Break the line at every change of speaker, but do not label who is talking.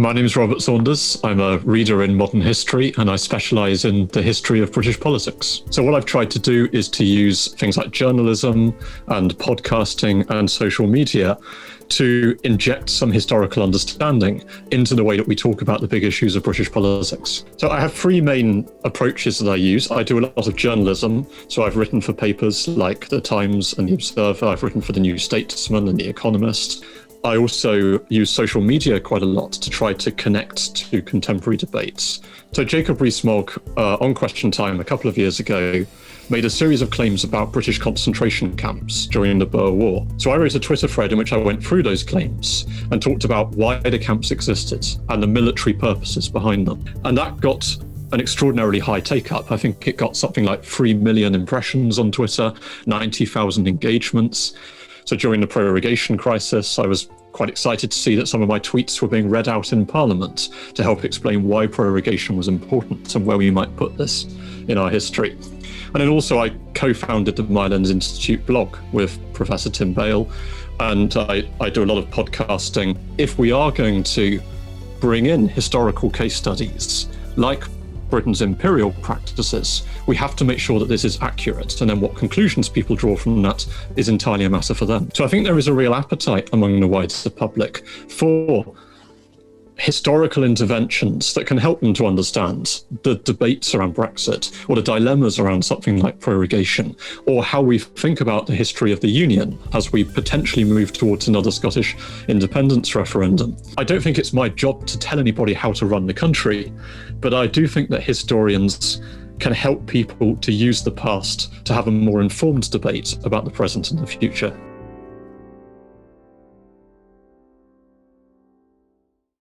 My name is Robert Saunders. I'm a reader in modern history and I specialise in the history of British politics. So what I've tried to do is to use things like journalism and podcasting and social media to inject some historical understanding into the way that we talk about the big issues of British politics. So I have three main approaches that I use. I do a lot of journalism. So I've written for papers like The Times and The Observer. I've written for The New Statesman and The Economist. I also use social media quite a lot to try to connect to contemporary debates. So Jacob Rees-Mogg, on Question Time a couple of years ago, made a series of claims about British concentration camps during the Boer War. So I wrote a Twitter thread in which I went through those claims and talked about why the camps existed and the military purposes behind them. And that got an extraordinarily high take-up. I think it got something like 3 million impressions on Twitter, 90,000 engagements. So during the prorogation crisis, I was quite excited to see that some of my tweets were being read out in Parliament to help explain why prorogation was important and where we might put this in our history. And then also I co-founded the Mylands Institute blog with Professor Tim Bale, and I do a lot of podcasting. If we are going to bring in historical case studies like Britain's imperial practices, we have to make sure that this is accurate, and then what conclusions people draw from that is entirely a matter for them. So I think there is a real appetite among the wider public for historical interventions that can help them to understand the debates around Brexit or the dilemmas around something like prorogation, or how we think about the history of the Union as we potentially move towards another Scottish independence referendum. I don't think it's my job to tell anybody how to run the country, but I do think that historians can help people to use the past to have a more informed debate about the present and the future.